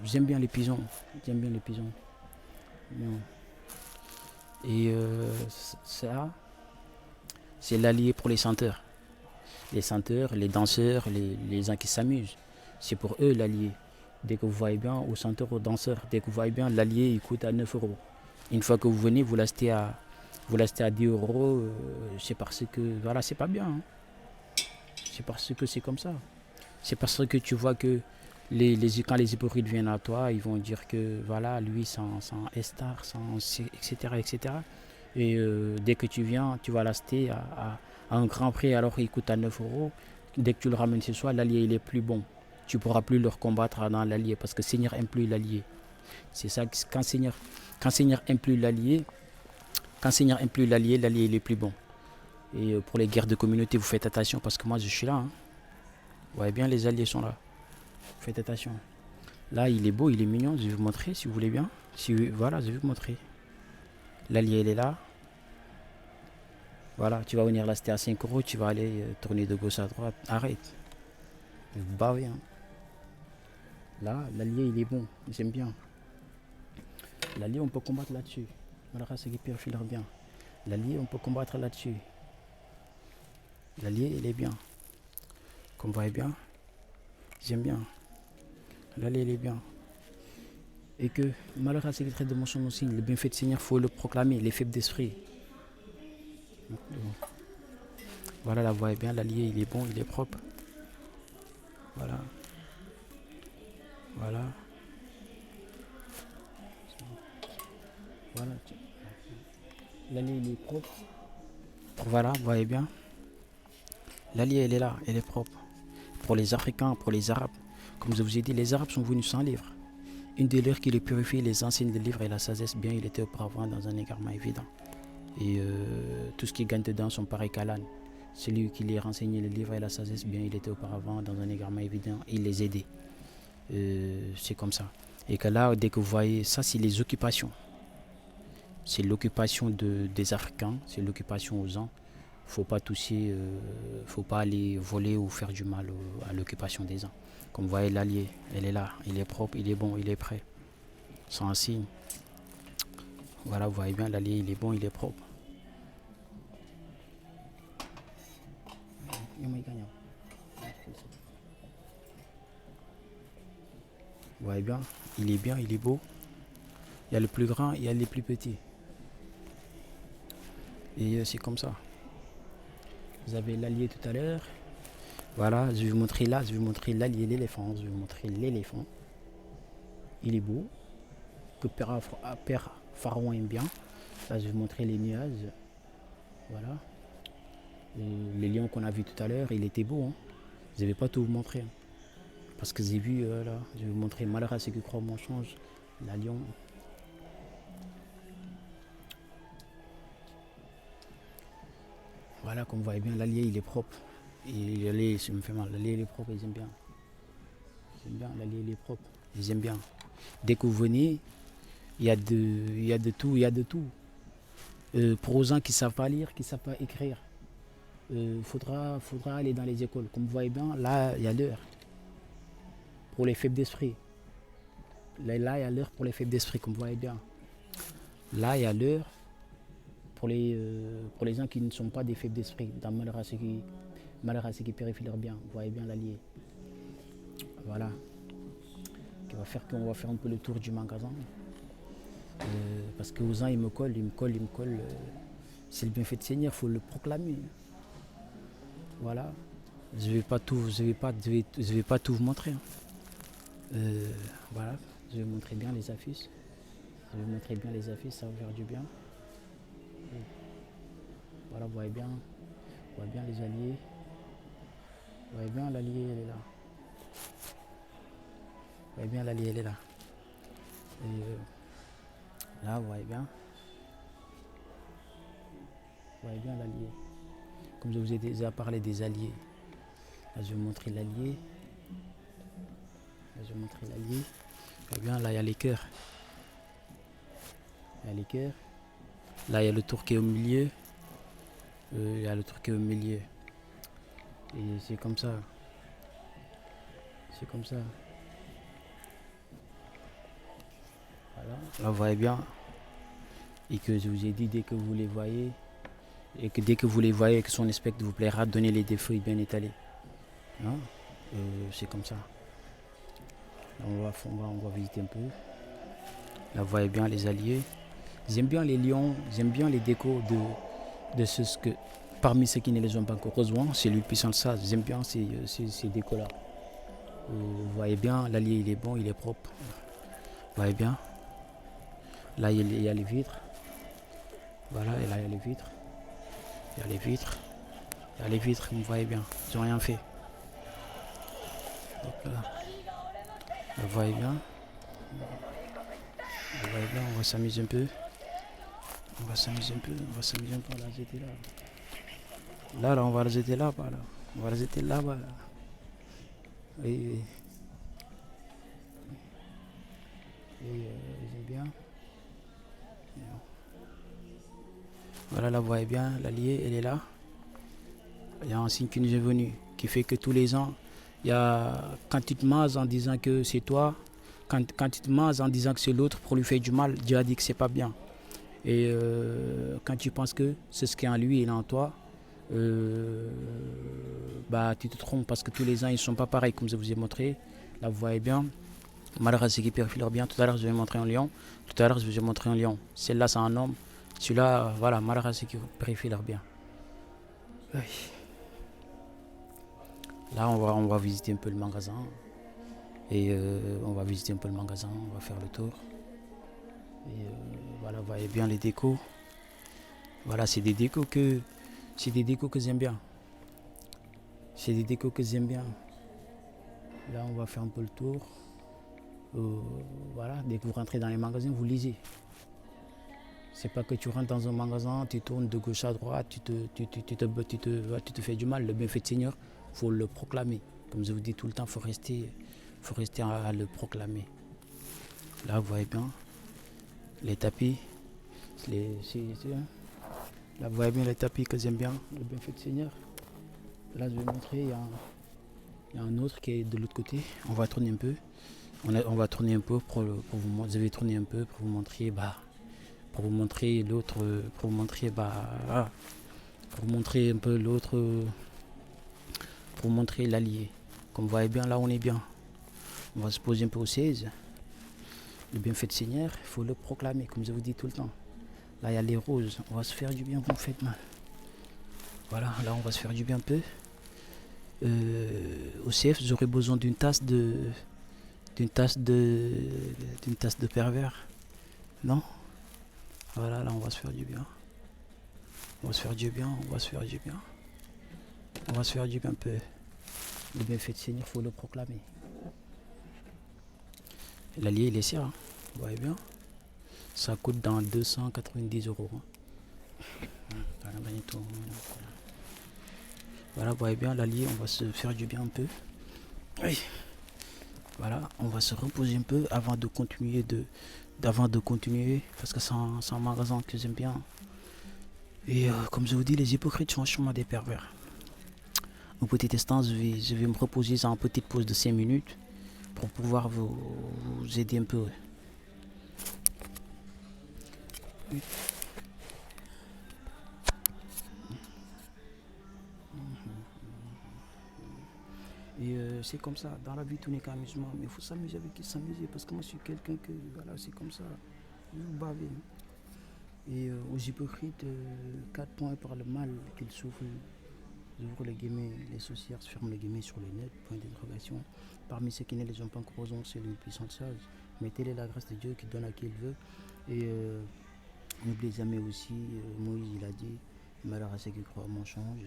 [SPEAKER 1] j'aime bien les pigeons. Et ça, c'est l'allié pour les chanteurs. Les chanteurs, les danseurs, les gens qui s'amusent. C'est pour eux l'allié. Dès que vous voyez bien, aux chanteurs, aux danseurs, dès que vous voyez bien, l'allié il coûte à 9 euros. Une fois que vous venez, vous l'achetez à 10 euros. C'est parce que, voilà, c'est pas bien. Hein. C'est parce que c'est comme ça. C'est parce que tu vois que quand les hypocrites viennent à toi, ils vont dire que voilà, lui, c'est un S-Star, etc., etc. Et dès que tu viens, tu vas l'acheter à un grand prix, alors il coûte à 9 euros. Dès que tu le ramènes ce soir, l'allié il est plus bon. Tu ne pourras plus le combattre dans l'allié parce que Seigneur aime plus l'allié. C'est ça, quand Seigneur aime plus l'allié, l'allié il est plus bon. Et pour les guerres de communauté, vous faites attention parce que moi je suis là. Hein. Vous voyez bien, les alliés sont là. Faites attention. Là, il est beau, il est mignon. Je vais vous montrer si vous voulez bien. Voilà, je vais vous montrer. L'allié, il est là. Voilà, tu vas venir là, c'était à 5 euros. Tu vas aller tourner de gauche à droite. Arrête. Vous bavez. Hein. Là, l'allié, il est bon. J'aime bien. L'allié, on peut combattre là-dessus. Voilà, c'est qui purifie leur bien. L'allié, on peut combattre là-dessus. L'allié, il est bien. Comme vous voyez bien, j'aime bien. L'allié, il est bien. Et que, malheur à secret de mon signe, le bienfait de Seigneur, il faut le proclamer, les faibles d'esprit. Voilà, là, vous voyez bien, l'allié, il est bon, il est propre. Voilà. Voilà. Voilà. L'allié, il est propre. Voilà, vous voyez bien. L'allié, elle est là, elle est propre. Pour les Africains, pour les Arabes. Comme je vous ai dit, les Arabes sont venus sans livre. Une des leurs qui les purifie, les enseigne le livre et la sagesse, bien il était auparavant dans un égarement évident. Et tout ce qui gagne dedans sont pareils qu'à l'âne. Celui qui les renseignait le livre et la sagesse, bien il était auparavant dans un égarement évident, il les aidait. C'est comme ça. Et que là, dès que vous voyez, ça c'est les occupations. C'est l'occupation des Africains, c'est l'occupation aux ans. Faut pas toucher, faut pas aller voler ou faire du mal à l'occupation des uns. Comme vous voyez, l'allié, elle est là, il est propre, il est bon, il est prêt. Sans un signe. Voilà, vous voyez bien, l'allié, il est bon, il est propre. Vous voyez bien, il est beau. Il y a le plus grand, il y a les plus petits. Et c'est comme ça. Vous avez l'allié tout à l'heure. Voilà, je vais vous montrer là, je vais vous montrer l'allié, l'éléphant. Je vais vous montrer l'éléphant. Il est beau. Que Père Pharaon aime bien. Là, je vais vous montrer les nuages. Voilà. Et les lions qu'on a vus tout à l'heure, il était beau. Hein. Je ne vais pas tout vous montrer. Hein. Parce que j'ai vu, là, je vais vous montrer malheur à ceux qui croient au mensonge. La lion. Voilà, comme vous voyez bien, l'allié, il est propre. Et l'allié, ça me fait mal. L'allié, il est propre, ils aiment bien. Ils aiment bien, l'allié, il est propre. Ils aiment bien. Dès que vous venez, il y a de tout, il y a de tout. Pour aux gens qui ne savent pas lire, qui ne savent pas écrire, faudra aller dans les écoles. Comme vous voyez bien, là, il y a l'heure. Pour les faibles d'esprit. Là, il y a l'heure pour les faibles d'esprit, comme vous voyez bien. Là, il y a l'heure pour les gens qui ne sont pas des faibles d'esprit, dans malheur à ceux qui périfient leur bien. Vous voyez bien l'allié. Voilà. On va faire un peu le tour du magasin. Parce que aux gens, ils me collent. C'est le bienfait de Seigneur, il faut le proclamer. Voilà. Je vais pas tout vous montrer. Hein. Voilà. Je vais montrer bien les affiches. Ça va faire du bien. Voilà, vous voyez bien les alliés. Vous voyez bien l'allié, elle est là. Vous voyez bien l'allié, elle est là. Et là, vous voyez bien. Vous voyez bien l'allié. Comme je vous ai déjà parlé des alliés. Là, je vais vous montrer l'allié. Vous voyez bien, là, il y a les cœurs. Là, il y a le tour qui est au milieu. Et c'est comme ça. Voilà. Là, vous voyez bien. Et que je vous ai dit, dès que vous les voyez, que son aspect vous plaira, donnez les défauts bien étalés. Hein? C'est comme ça. Là, on va visiter un peu. Là, vous voyez bien les alliés. J'aime bien les lions, j'aime bien les décos de ce que parmi ceux qui ne les ont pas encore rejoints, c'est lui puissant ça. J'aime bien ces décos-là. Vous voyez bien, l'allié il est bon, il est propre. Vous voyez bien. Là il y a les vitres. Voilà, et là il y a les vitres. Vous voyez bien, ils n'ont rien fait. Donc là, vous voyez bien. On va s'amuser un peu. On va s'amuser un peu, on va la jeter là. Là, on va la jeter là-bas. On va la jeter là-bas. Là. Oui. J'aime bien. Voilà, là, vous voyez bien, l'allié, elle est là. Il y a un signe qui nous est venu, qui fait que tous les ans, il y a, quand tu te mases en disant que c'est toi, quand tu te mases en disant que c'est l'autre pour lui faire du mal, Dieu a dit que c'est pas bien. Et quand tu penses que c'est ce qui est en lui, il est en toi, Bah, tu te trompes parce que tous les ans ils ne sont pas pareils comme je vous ai montré. Là, vous voyez bien. Malheureusement, c'est qui perfile bien. Tout à l'heure, je vais montrer un lion. Tout à l'heure, je vous ai montré un lion. Celle-là, c'est un homme. Celui-là, voilà, malheureusement, c'est qui perfile bien. Oui. Là, on va visiter un peu le magasin. Et on va visiter un peu le magasin. On va faire le tour. Et voilà, vous voyez bien les décos. Voilà, c'est des décos que j'aime bien. C'est des décos que j'aime bien. Là, on va faire un peu le tour. Voilà, dès que vous rentrez dans les magasins, vous lisez. C'est pas que tu rentres dans un magasin, tu tournes de gauche à droite, tu te fais du mal. Le bienfait de Seigneur, il faut le proclamer. Comme je vous dis tout le temps, il faut rester à le proclamer. Là, vous voyez bien les tapis. Là, vous voyez bien les tapis que j'aime bien, le bienfait de Seigneur. Là, je vais montrer, il y a un autre qui est de l'autre côté. On va tourner un peu. On va tourner un peu pour vous montrer. Je vais tourner un peu pour vous montrer, pour vous montrer l'autre, pour vous montrer, pour vous montrer un peu l'autre, pour vous montrer l'allié. Comme vous voyez bien, là, on est bien. On va se poser un peu au 16. Le bienfait de Seigneur, il faut le proclamer, comme je vous dis tout le temps. Là, il y a les roses. On va se faire du bien, vous me faites mal. Voilà, là, on va se faire du bien un peu. Au CF, j'aurais besoin d'une tasse de pervers. Non? Voilà, là, on va se faire du bien. On va se faire du bien, on va se faire du bien. On va se faire du bien un peu. Le bienfait de Seigneur, il faut le proclamer. L'allié, il est cher, hein. Vous voyez bien? Ça coûte dans 290 euros. Voilà, vous voyez bien, l'allié, on va se faire du bien un peu. Oui. Voilà, on va se reposer un peu avant de continuer parce que c'est un magasin que j'aime bien. Et comme je vous dis, les hypocrites sont sûrement des pervers. Au petit instant, je vais me reposer dans une petite pause de 5 minutes pour pouvoir vous aider un peu. Et c'est comme ça, dans la vie tout n'est qu'amusement, mais il faut s'amuser avec qui s'amuser, parce que moi je suis quelqu'un que, voilà, c'est comme ça, vous bavez. Et aux hypocrites, 4 points par le mal qu'ils souffrent, j'ouvre les guillemets, les sorcières se ferment les guillemets sur le net, point d'interrogation. Parmi ceux qui ne les ont pas encore osons, c'est lui puissant de sage, mais telle est la grâce de Dieu qui donne à qui il veut. Et n'oubliez jamais aussi, Moïse il a dit, malheur à ceux qui croient à mon change,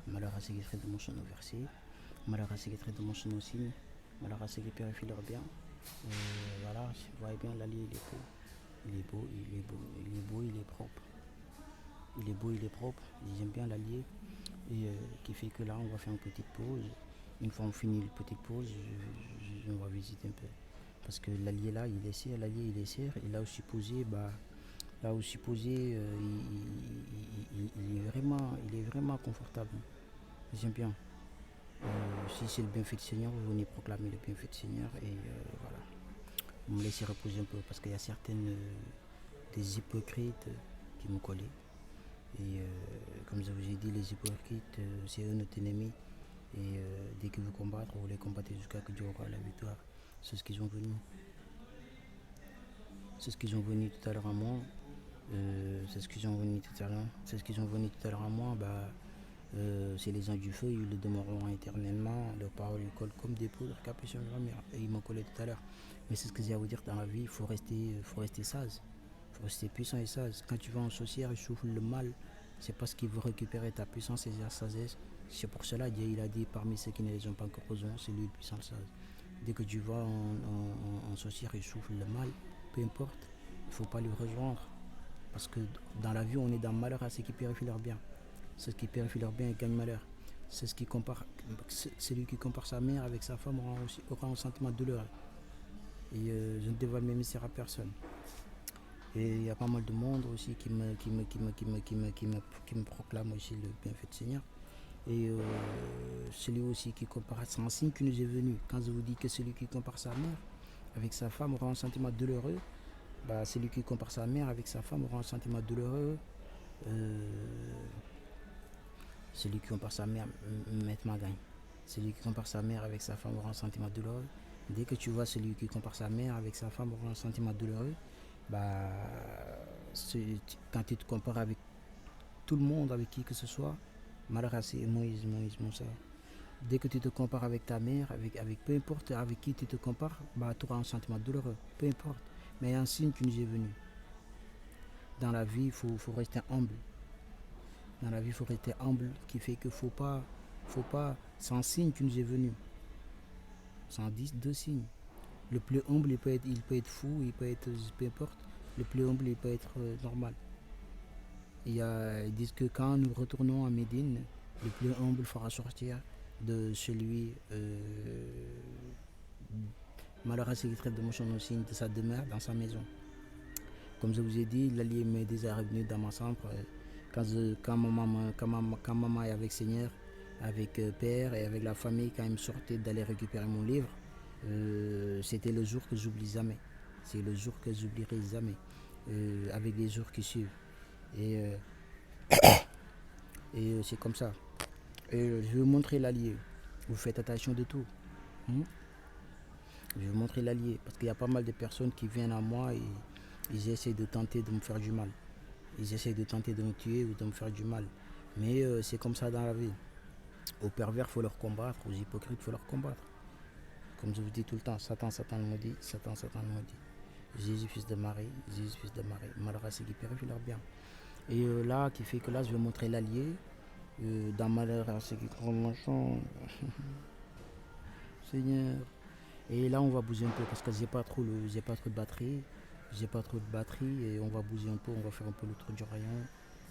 [SPEAKER 1] malheur à ceux qui traitent de mon son au verset. Malheur à ceux qui traitent de mon son au signe, malheur à ceux qui purifient leur bien. Voilà, vous voyez bien, l'allié il est beau. Il est beau, il est beau, il est beau, il est propre. Il est beau, il est propre. J'aime bien l'allié. Et qui fait que là, on va faire une petite pause. Une fois on finit une petite pause, on va visiter un peu. Parce que l'allié là, il est serre, l'allié il est serre. Et là aussi posé, il est vraiment confortable. J'aime bien. Si c'est le bienfait du Seigneur, vous venez proclamer le bienfait du Seigneur et voilà. Vous me laissez reposer un peu parce qu'il y a certaines des hypocrites qui me collaient. Et comme je vous ai dit, les hypocrites, c'est eux notre ennemi. Et dès qu'ils vous combattent, vous les combattez jusqu'à que Dieu aura la victoire. C'est ce qu'ils ont venu. C'est ce qu'ils ont venu tout à l'heure à moi. C'est ce qu'ils ont venu tout à l'heure. C'est ce qu'ils ont venu tout à l'heure à moi. C'est les anges du feu, ils le demeureront éternellement. Leurs paroles ils collent comme des poudres capées sur la mer. Et ils m'ont collé tout à l'heure. Mais c'est ce que j'ai à vous dire dans la vie, il faut rester sage. Il faut rester puissant et sage. Quand tu vas en sorcière, il souffle le mal. C'est parce qu'il veut récupérer ta puissance et ta sagesse. C'est pour cela Dieu il a dit parmi ceux qui ne les ont pas encore besoin, c'est lui le puissant le sage. Dès que tu vas en sorcière, il souffle le mal, peu importe, il ne faut pas lui rejoindre. Parce que dans la vie, on est dans le malheur à ceux qui purifient leur bien. Ceux qui purifient leur bien et gagnent malheur. C'est ce qui compare, celui qui compare sa mère avec sa femme aura un sentiment de douleur. Et je ne dévoile mes mystères à personne. Et il y a pas mal de monde aussi qui me proclame aussi le bienfait du Seigneur. Et celui aussi qui compare, c'est un signe qui nous est venu. Quand je vous dis que celui qui compare sa mère avec sa femme aura un sentiment douloureux, celui qui compare sa mère avec sa femme aura un sentiment douloureux. Celui qui compare sa mère, Maître Magagne. Celui qui compare sa mère avec sa femme aura un sentiment douloureux. Dès que tu vois celui qui compare sa mère avec sa femme aura un sentiment douloureux, bah, quand tu te compares avec tout le monde, avec qui que ce soit, Malara c'est Moïse, Moussa. Dès que tu te compares avec ta mère, avec peu importe avec qui tu te compares, bah, tu auras un sentiment douloureux, peu importe. Mais il y a un signe qui nous est venu. Dans la vie, il faut rester humble. Dans la vie, il faut rester humble, qui fait que faut pas, c'est un signe qui nous est venu. C'est un deux signes. Le plus humble, il peut être fou, il peut être, peu importe. Le plus humble, il peut être normal. Ils disent que quand nous retournons à Médine, le plus humble fera sortir de celui malheureux qui traite de motion aussi de sa demeure dans sa maison. Comme je vous ai dit, l'allié m'est déjà revenu dans ma chambre quand maman est avec Seigneur, avec Père et avec la famille, quand il me sortait d'aller récupérer mon livre, c'était le jour que j'oublie jamais. C'est le jour que j'oublierai jamais, avec les jours qui suivent. Et c'est comme ça. Et je vais vous montrer l'allié. Vous faites attention de tout. Je vais vous montrer l'allié. Parce qu'il y a pas mal de personnes qui viennent à moi et ils essaient de tenter de me faire du mal. Ils essaient de tenter de me tuer ou de me faire du mal. Mais c'est comme ça dans la vie. Aux pervers, il faut leur combattre. Aux hypocrites, il faut leur combattre. Comme je vous dis tout le temps, Satan, Satan le maudit. Satan, Satan le maudit. Jésus, fils de Marie. Jésus, fils de Marie. Malheureux, c'est qui périfie leur bien. Et là, qui fait que là, je vais montrer l'allié. Dans malheur, c'est qui prend mon champ. Seigneur. Et là, on va bouger un peu parce que j'ai pas trop de batterie. J'ai pas trop de batterie et on va bouger un peu. On va faire un peu le tour du rayon.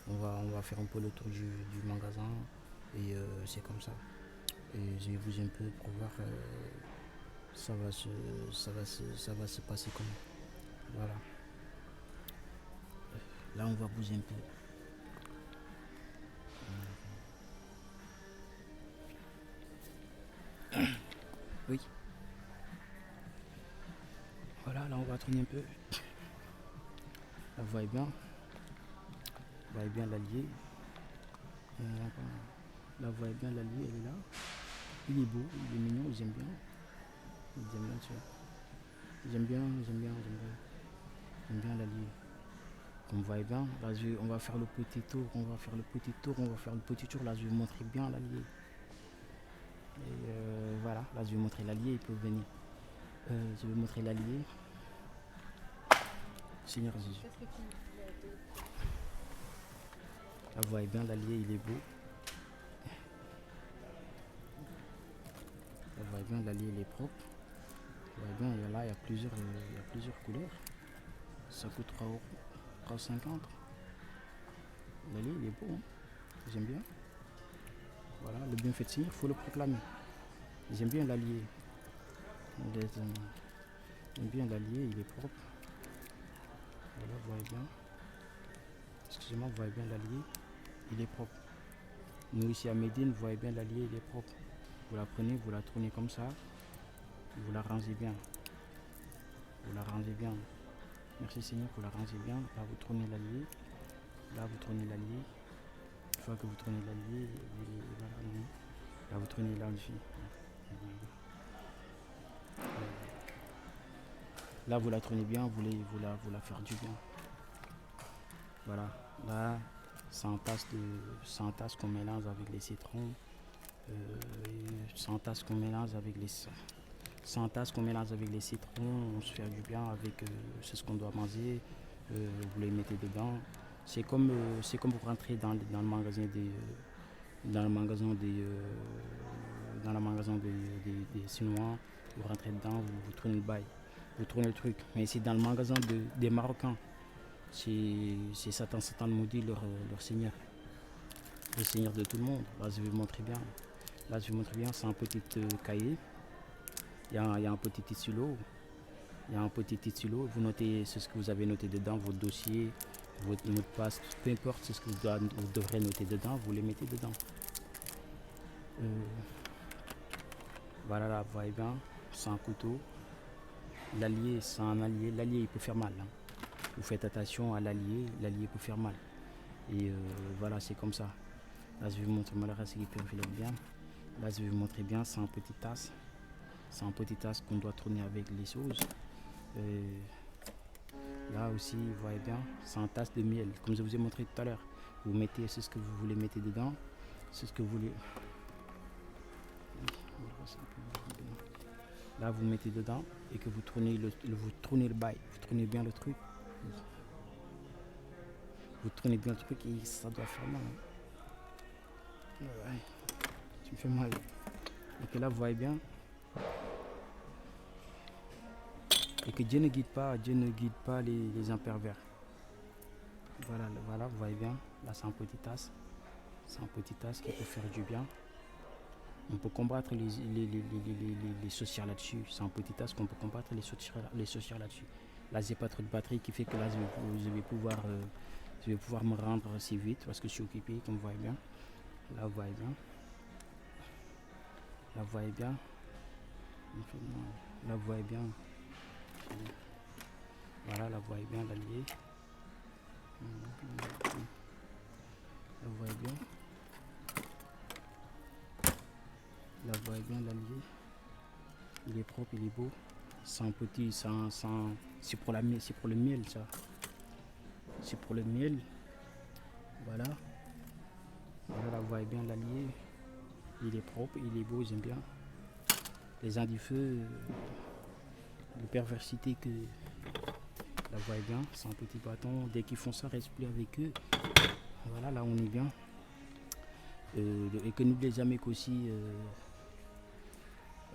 [SPEAKER 1] On va faire un peu le tour du magasin. Et c'est comme ça. Et je vais bouger un peu pour voir ça va se passer comment. Voilà. Là, on va bouger un peu. Oui. Voilà, là on va tourner un peu. La voix est bien. La voix est bien l'allié. La voix est bien l'allié, elle est là. Il est beau, il est mignon, j'aime bien. J'aime bien, tu vois. J'aime bien l'allié. On voit bien. Là, on va faire le petit tour. On va faire le petit tour. Là, je vais vous montrer bien l'allié. Et voilà, là, je vais vous montrer l'allié. Il peut venir. Je vais vous montrer l'allié. Seigneur Jésus. La voix est bien, l'allié, il est beau. La voix est bien, l'allié, il est propre. La voix est bien, il y a plusieurs couleurs. Ça coûte 3 euros, 3,50. L'allié, il est beau, hein. J'aime bien. Voilà, le bienfait de Seigneur, il faut le proclamer. J'aime bien l'allié. J'aime bien l'allié, il est propre. Voilà, vous voyez bien. Excusez-moi, vous voyez bien l'allié, il est propre. Nous ici à Médine, vous voyez bien l'allié, il est propre. Vous la prenez, vous la tournez comme ça. Vous la rangez bien. Vous la rangez bien. Merci Seigneur, vous la rangez bien. Là, vous tournez l'allié. Là, vous tournez l'allié. Une fois que vous tournez l'allié, voilà, là, vous tournez l'allié. Là, vous la tournez bien, vous la faire du bien. Voilà. Là, c'est un tasse qu'on mélange avec les citrons. C'est un tasse qu'on mélange avec les citrons. On se fait du bien avec. C'est ce qu'on doit manger. Vous les mettez dedans. C'est comme vous rentrez dans le magasin des Chinois. Vous rentrez dedans, vous tournez le bail, vous tournez le truc. Mais c'est dans le magasin des Marocains. C'est Satan le maudit, leur seigneur. Le seigneur de tout le monde. Là, je vais vous montrer bien. C'est un petit cahier. Il y a un petit stylo. Vous notez ce que vous avez noté dedans, votre dossier, votre mot de passe, peu importe ce que vous devrez noter dedans, vous les mettez dedans. Voilà, là, vous voyez bien, c'est un couteau. L'allié, c'est un allié. L'allié, il peut faire mal. Hein. Vous faites attention à l'allié peut faire mal. Et voilà, c'est comme ça. Là, je vais vous montrer moi le reste qui perfile bien. Là, je vais vous montrer bien, c'est un petit tasse. C'est un petit tasse qu'on doit tourner avec les sauces. Là aussi, vous voyez bien, c'est un tasse de miel, comme je vous ai montré tout à l'heure. Vous mettez, c'est ce que vous voulez mettre dedans. C'est ce que vous voulez. Là, vous mettez dedans et que vous tournez le bail. Vous tournez bien le truc. Vous tournez bien le truc et ça doit faire mal. Ouais, tu me fais mal. Donc là, vous voyez bien. Et que Dieu ne guide pas les impervers. Voilà, vous voyez bien. Là, c'est un petit tasse. C'est un petit tasse qui peut faire du bien. On peut combattre les sorcières là-dessus. C'est un petit tasse qu'on peut combattre les sorcières là-dessus. Là, j'ai pas trop de batterie qui fait que là, je vais pouvoir me rendre assez vite parce que je suis occupé, comme vous voyez bien. Là, vous voyez bien. Là, vous voyez bien. Là, vous voyez bien. Voilà, là, vous voyez bien l'allié. Là, vous voyez bien. Là, vous voyez bien l'allié. Il est propre, il est beau. C'est un petit, c'est pour le miel, ça. C'est pour le miel. Voilà. Voilà, là, vous voyez bien l'allié. Il est propre, il est beau, j'aime bien. Les uns du feu, les perversités que... Là, vous voyez bien, c'est un petit bâton. Dès qu'ils font ça, reste plus avec eux. Voilà, là, on est bien. Et que n'oubliez jamais qu'aussi...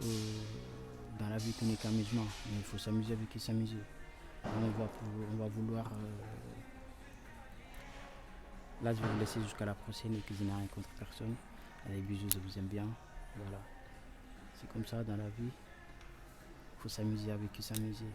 [SPEAKER 1] dans la vie qu'on n'est qu'amusement, mais il faut s'amuser avec qui s'amuser. On va vouloir. Là, je vais vous laisser jusqu'à la prochaine et que je n'ai rien contre personne. Allez, bisous, je vous aime bien. Voilà. C'est comme ça dans la vie. Il faut s'amuser avec qui s'amuser.